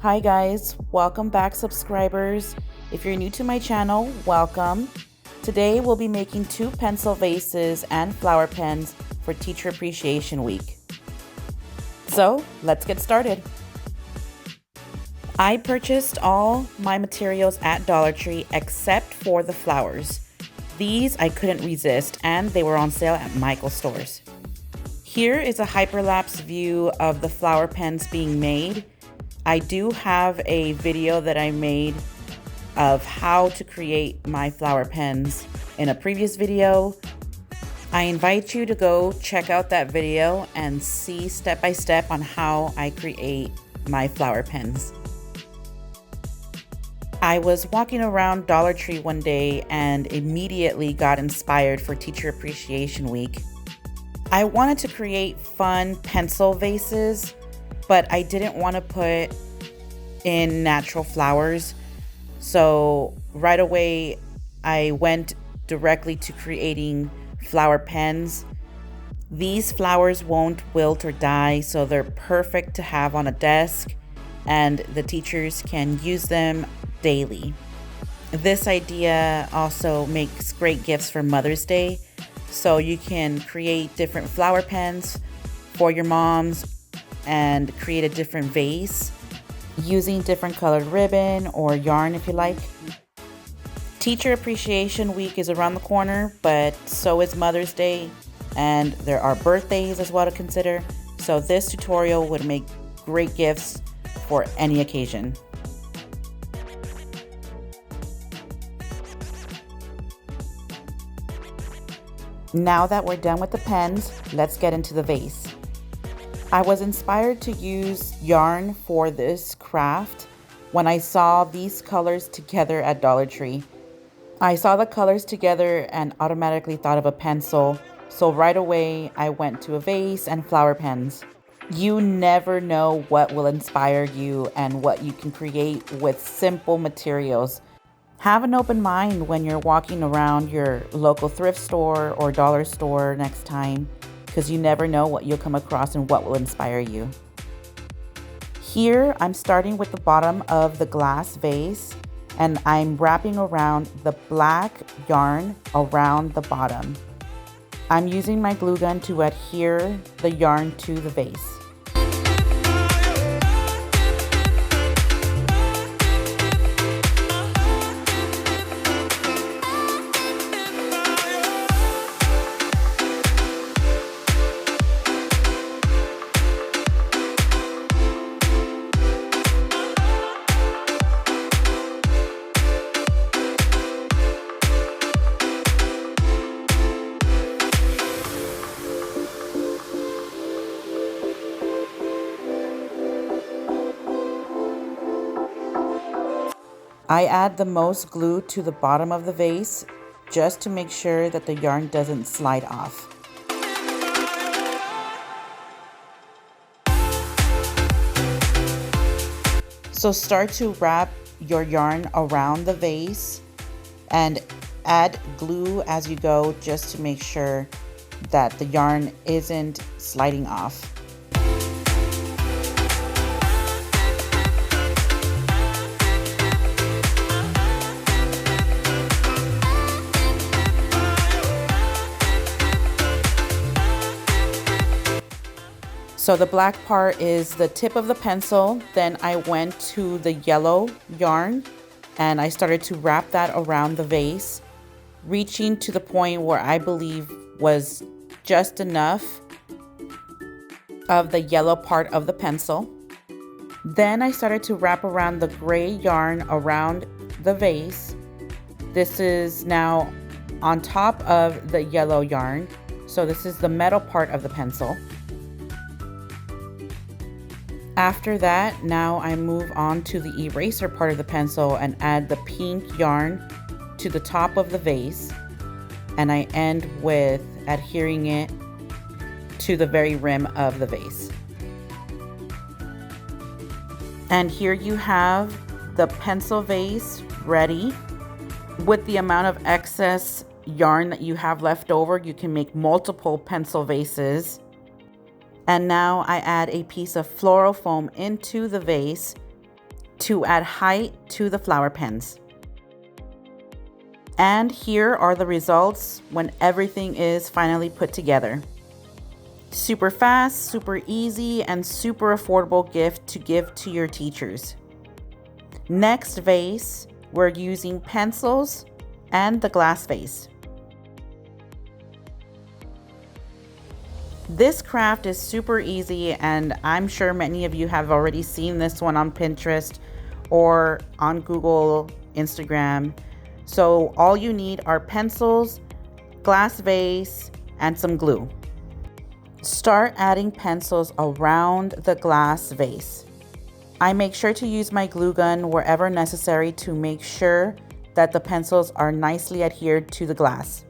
Hi guys, welcome back subscribers. If you're new to my channel, welcome. Today we'll be making 2 pencil vases and flower pens for Teacher Appreciation Week. So let's get started. I purchased all my materials at Dollar Tree except for the flowers. These I couldn't resist and they were on sale at Michael's stores. Here is a hyperlapse view of the flower pens being made. I do have a video that I made of how to create my flower pens in a previous video. I invite you to go check out that video and see step by step on how I create my flower pens. I was walking around Dollar Tree one day and immediately got inspired for Teacher Appreciation Week. I wanted to create fun pencil vases, but I didn't want to put in natural flowers. So right away, I went directly to creating flower pens. These flowers won't wilt or die, so they're perfect to have on a desk, and the teachers can use them daily. This idea also makes great gifts for Mother's Day. So you can create different flower pens for your moms and create a different vase using different colored ribbon or yarn if you like. Teacher Appreciation Week is around the corner, but so is Mother's Day, and there are birthdays as well to consider. So this tutorial would make great gifts for any occasion. Now that we're done with the pens, let's get into the vase. I was inspired to use yarn for this craft when I saw these colors together at Dollar Tree. I saw the colors together and automatically thought of a pencil, so right away I went to a vase and flower pens. You never know what will inspire you and what you can create with simple materials. Have an open mind when you're walking around your local thrift store or dollar store next time, because you never know what you'll come across and what will inspire you. Here, I'm starting with the bottom of the glass vase, and I'm wrapping around the black yarn around the bottom. I'm using my glue gun to adhere the yarn to the vase. I add the most glue to the bottom of the vase just to make sure that the yarn doesn't slide off. So start to wrap your yarn around the vase and add glue as you go just to make sure that the yarn isn't sliding off. So the black part is the tip of the pencil. Then I went to the yellow yarn and I started to wrap that around the vase, reaching to the point where I believe was just enough of the yellow part of the pencil. Then I started to wrap around the gray yarn around the vase. This is now on top of the yellow yarn. So this is the metal part of the pencil. After that, now I move on to the eraser part of the pencil and add the pink yarn to the top of the vase, and I end with adhering it to the very rim of the vase. And here you have the pencil vase ready. With the amount of excess yarn that you have left over, you can make multiple pencil vases. And now I add a piece of floral foam into the vase to add height to the flower pens. And here are the results when everything is finally put together. Super fast, super easy, and super affordable gift to give to your teachers. Next vase, we're using pencils and the glass vase. This craft is super easy, and I'm sure many of you have already seen this one on Pinterest or on Google, Instagram. So all you need are pencils, glass vase, and some glue. Start adding pencils around the glass vase. I make sure to use my glue gun wherever necessary to make sure that the pencils are nicely adhered to the glass.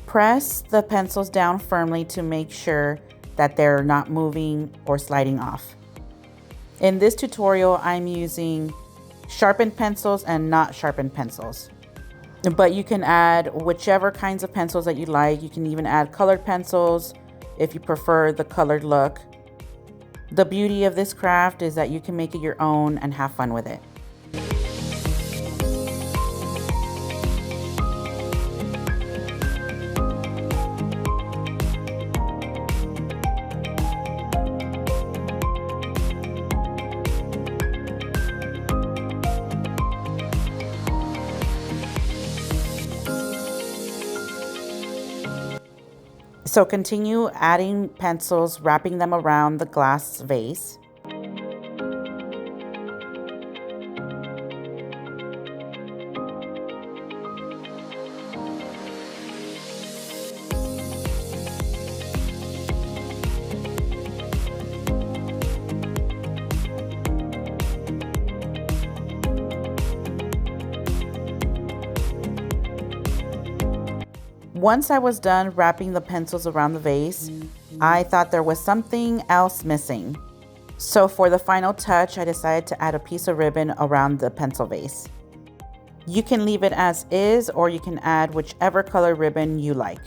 Press the pencils down firmly to make sure that they're not moving or sliding off. In this tutorial, I'm using sharpened pencils and not sharpened pencils. But you can add whichever kinds of pencils that you like. You can even add colored pencils if you prefer the colored look. The beauty of this craft is that you can make it your own and have fun with it. So continue adding pencils, wrapping them around the glass vase. Once I was done wrapping the pencils around the vase, I thought there was something else missing. So for the final touch, I decided to add a piece of ribbon around the pencil vase. You can leave it as is, or you can add whichever color ribbon you like.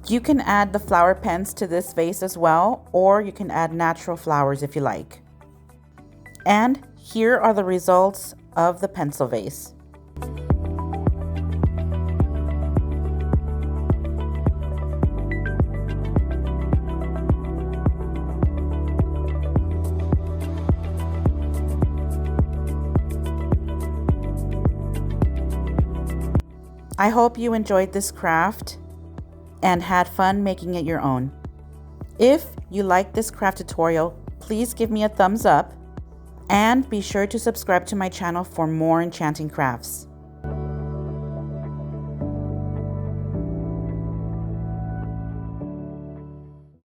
You can add the flower pens to this vase as well, or you can add natural flowers if you like. And here are the results of the pencil vase. I hope you enjoyed this craft and had fun making it your own. If you like this craft tutorial, please give me a thumbs up and be sure to subscribe to my channel for more enchanting crafts.